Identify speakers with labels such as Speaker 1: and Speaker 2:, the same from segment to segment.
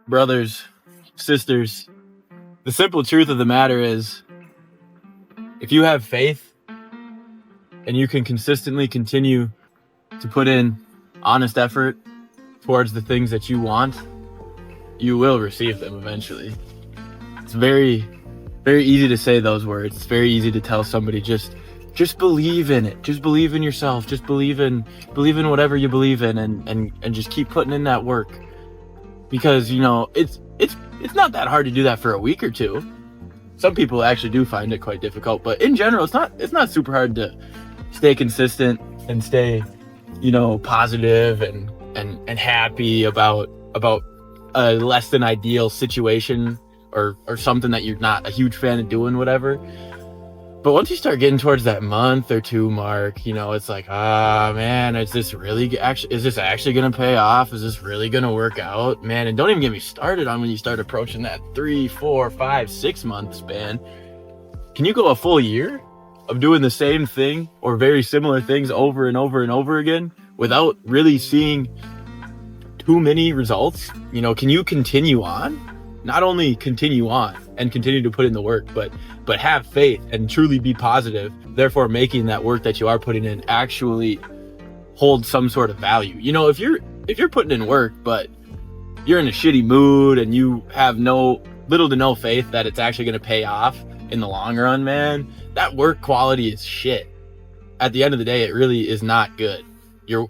Speaker 1: Brothers, sisters, the simple truth of the matter is, if you have faith and you can consistently continue to put in honest effort towards the things that you want, you will receive them eventually. It's very, very easy to say those words. It's very easy to tell somebody, just believe in it. Just believe in yourself. Just believe in whatever you believe in, and just keep putting in that work. Because, you know, it's not that hard to do that for a week or two. Some people actually do find it quite difficult, but in general, it's not super hard to stay consistent and stay, you know, positive and happy about a less than ideal situation or something that you're not a huge fan of doing, whatever. But once you start getting towards that month or two mark, you know, it's like, man, is this actually going to pay off? Is this really going to work out? Man, and don't even get me started on when you start approaching that 3, 4, 5, 6 month span. Can you go a full year of doing the same thing or very similar things over and over and over again without really seeing too many results? You know, can you continue on? Not only continue on and continue to put in the work, but have faith and truly be positive, therefore making that work that you are putting in actually hold some sort of value. You know, if you're putting in work, but you're in a shitty mood and you have little to no faith that it's actually going to pay off in the long run, man, that work quality is shit. At the end of the day, it really is not good. You're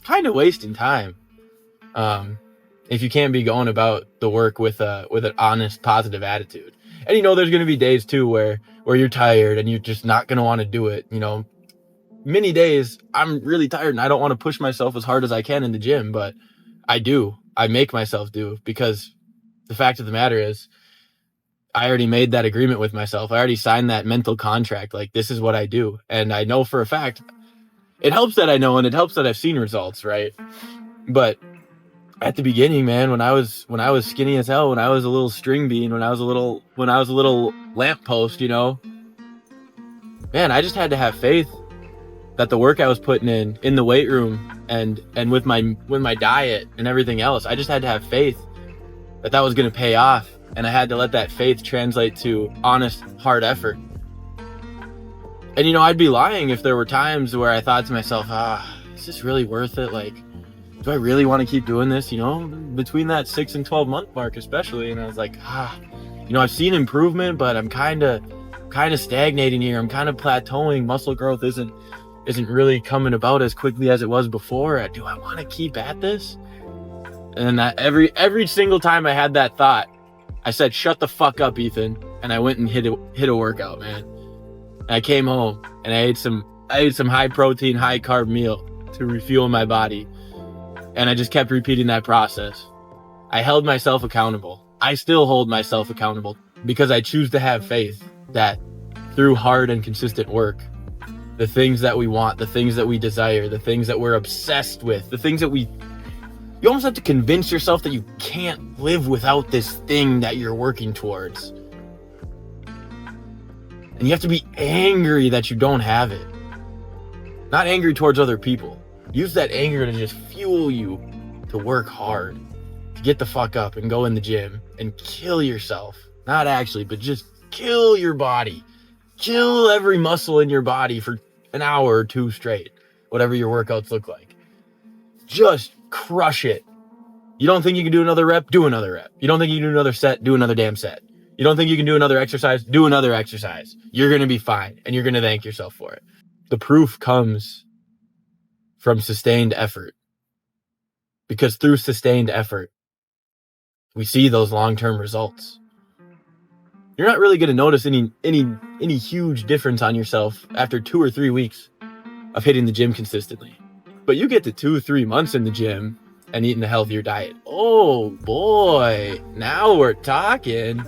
Speaker 1: kind of wasting time. If you can't be going about the work with an honest, positive attitude. And, you know, there's going to be days too where you're tired and you're just not going to want to do it. You know, many days I'm really tired and I don't want to push myself as hard as I can in the gym, but I make myself do, because the fact of the matter is I already made that agreement with myself. I already signed that mental contract. Like, this is what I do. And I know for a fact it helps that I know, and it helps that I've seen results. Right. But at the beginning, man, when I was skinny as hell, when I was a little string bean, when I was a little lamppost, you know, man, I just had to have faith that the work I was putting in the weight room and with my diet and everything else, I just had to have faith that was going to pay off. And I had to let that faith translate to honest, hard effort. And, you know, I'd be lying if there were times where I thought to myself, is this really worth it? Like, do I really want to keep doing this, you know, between that 6 and 12 month mark, especially? And I was like, you know, I've seen improvement, but I'm kind of stagnating here. I'm kind of plateauing. Muscle growth isn't really coming about as quickly as it was before. Do I want to keep at this? And every single time I had that thought, I said, shut the fuck up, Ethan. And I went and hit a workout, man. And I came home and I ate some high protein, high carb meal to refuel my body. And I just kept repeating that process. I held myself accountable. I still hold myself accountable because I choose to have faith that through hard and consistent work, the things that we want, the things that we desire, the things that we're obsessed with, the things that you almost have to convince yourself that you can't live without this thing that you're working towards. And you have to be angry that you don't have it. Not angry towards other people. Use that anger to just fuel you to work hard, to get the fuck up and go in the gym and kill yourself. Not actually, but just kill your body. Kill every muscle in your body for an hour or two straight, whatever your workouts look like. Just crush it. You don't think you can do another rep? Do another rep. You don't think you can do another set? Do another damn set. You don't think you can do another exercise? Do another exercise. You're going to be fine, and you're going to thank yourself for it. The proof comes from sustained effort, because through sustained effort, we see those long-term results. You're not really going to notice any huge difference on yourself after 2 or 3 weeks of hitting the gym consistently. But you get to 2-3 months in the gym and eating a healthier diet. Oh boy, now we're talking.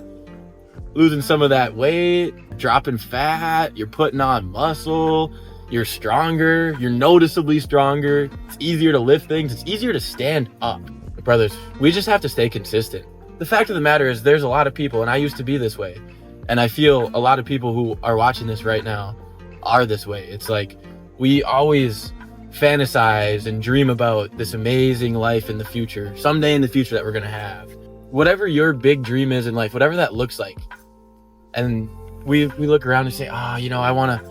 Speaker 1: Losing some of that weight, dropping fat, you're putting on muscle, you're stronger, you're noticeably stronger. It's easier to lift things. It's easier to stand up. Brothers, we just have to stay consistent. The fact of the matter is there's a lot of people, and I used to be this way, and I feel a lot of people who are watching this right now are this way. It's like we always fantasize and dream about this amazing life in the future, someday in the future that we're going to have. whatever your big dream is in life, whatever that looks like. And we look around and say, I want a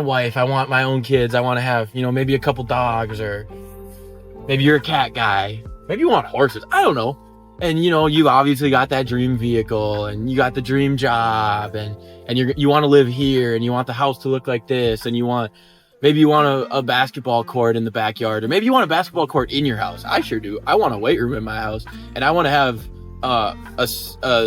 Speaker 1: wife. I want my own kids. I want to have, maybe a couple dogs, or maybe you're a cat guy. Maybe you want horses. I don't know. And, you obviously got that dream vehicle, and you got the dream job, and you want to live here, and you want the house to look like this, and maybe you want a basketball court in the backyard, or maybe you want a basketball court in your house. I sure do. I want a weight room in my house, and I want to have a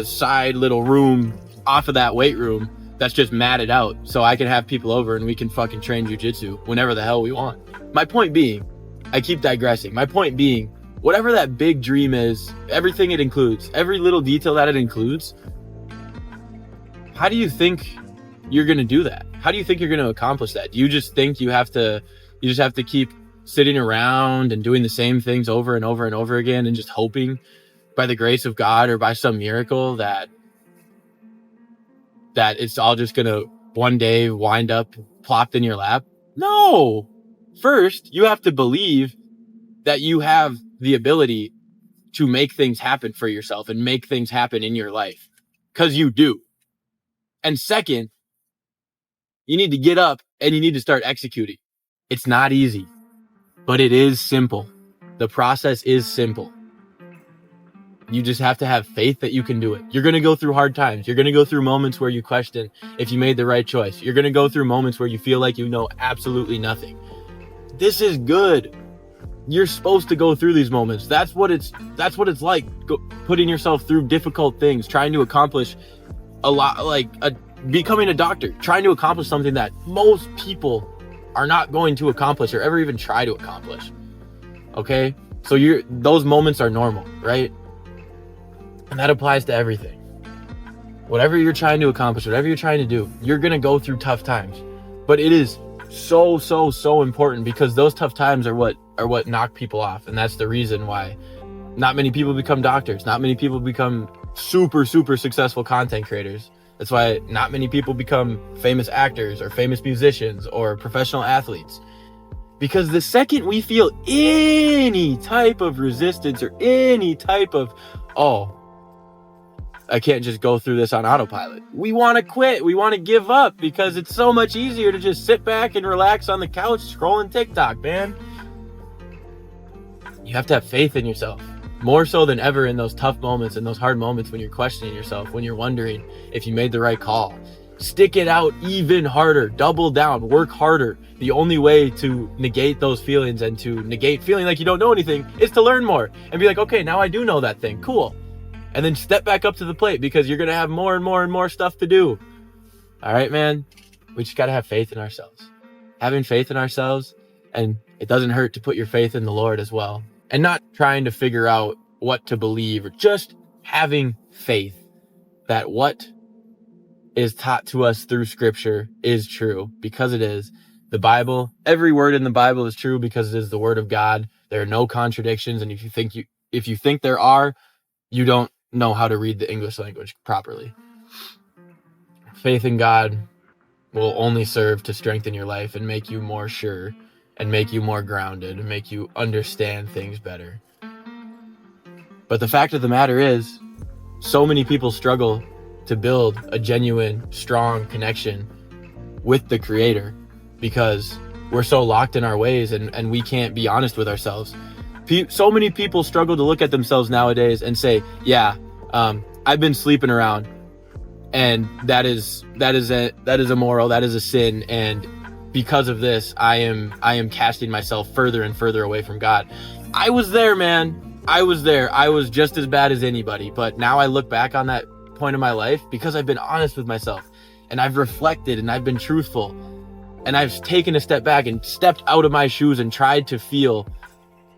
Speaker 1: side little room off of that weight room that's just matted out, so I can have people over and we can fucking train jujitsu whenever the hell we want. My point being, I keep digressing. My point being, whatever that big dream is, everything it includes, every little detail that it includes, how do you think you're going to do that? How do you think you're going to accomplish that? Do you just think you just have to keep sitting around and doing the same things over and over and over again, and just hoping by the grace of God or by some miracle that it's all just going to one day wind up plopped in your lap? No. First, you have to believe that you have the ability to make things happen for yourself and make things happen in your life, because you do. And second, you need to get up and you need to start executing. It's not easy, but it is simple. The process is simple. You just have to have faith that you can do it. You're going to go through hard times. You're going to go through moments where you question if you made the right choice. You're going to go through moments where you feel like you know absolutely nothing. This is good. You're supposed to go through these moments. That's what it's like, putting yourself through difficult things, trying to accomplish a lot, becoming a doctor, trying to accomplish something that most people are not going to accomplish or ever even try to accomplish. Okay? So those moments are normal, right? And that applies to everything. Whatever you're trying to accomplish, whatever you're trying to do, you're going to go through tough times. But it is so important, because those tough times are what knock people off. And that's the reason why not many people become doctors. Not many people become super successful content creators. That's why not many people become famous actors or famous musicians or professional athletes. Because the second we feel any type of resistance or any type of, I can't just go through this on autopilot, we want to quit. We want to give up, because it's so much easier to just sit back and relax on the couch scrolling TikTok, man. You have to have faith in yourself, more so than ever in those tough moments, in those hard moments when you're questioning yourself, when you're wondering if you made the right call. Stick it out even harder, double down, work harder. The only way to negate those feelings and to negate feeling like you don't know anything is to learn more and be like, okay, now I do know that thing. Cool. And then step back up to the plate, because you're going to have more and more stuff to do. All right, man. We just got to have faith in ourselves. Having faith in ourselves, and it doesn't hurt to put your faith in the Lord as well. And not trying to figure out what to believe, or just having faith that what is taught to us through Scripture is true, because it is. The Bible, every word in the Bible is true because it is the Word of God. There are no contradictions, and if you think there are, you don't know how to read the English language properly. Faith in God will only serve to strengthen your life and make you more sure and make you more grounded and make you understand things better. But the fact of the matter is, so many people struggle to build a genuine, strong connection with the Creator because we're so locked in our ways and we can't be honest with ourselves. So many people struggle to look at themselves nowadays and say, I've been sleeping around, and that is immoral, that is a sin, and because of this, I am casting myself further and further away from God. I was there, man. I was there. I was just as bad as anybody, but now I look back on that point of my life because I've been honest with myself, and I've reflected, and I've been truthful, and I've taken a step back and stepped out of my shoes and tried to feel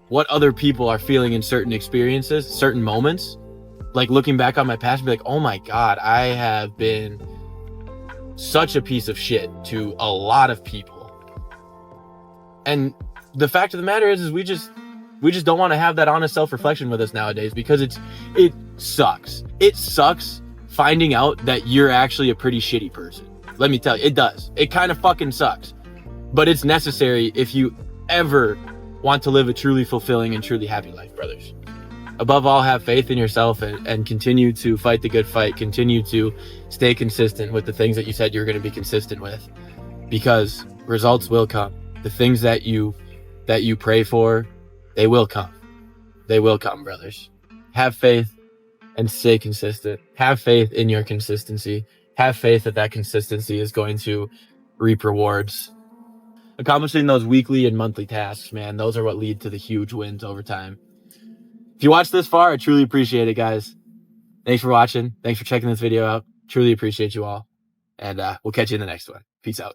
Speaker 1: what other people are feeling in certain experiences, certain moments. Like looking back on my past and be like, oh my God, I have been such a piece of shit to a lot of people. And the fact of the matter is we just don't want to have that honest self-reflection with us nowadays, because it sucks. It sucks finding out that you're actually a pretty shitty person. Let me tell you, it does. It kind of fucking sucks. But it's necessary if you ever want to live a truly fulfilling and truly happy life, brothers. above all, have faith in yourself and continue to fight the good fight. Continue to stay consistent with the things that you said you're going to be consistent with, because results will come. The things that you pray for, they will come. They will come, brothers. Have faith and stay consistent. Have faith in your consistency. Have faith that consistency is going to reap rewards. Accomplishing those weekly and monthly tasks, man, those are what lead to the huge wins over time. If you watched this far, I truly appreciate it, guys. Thanks for watching. Thanks for checking this video out. Truly appreciate you all. And we'll catch you in the next one. Peace out.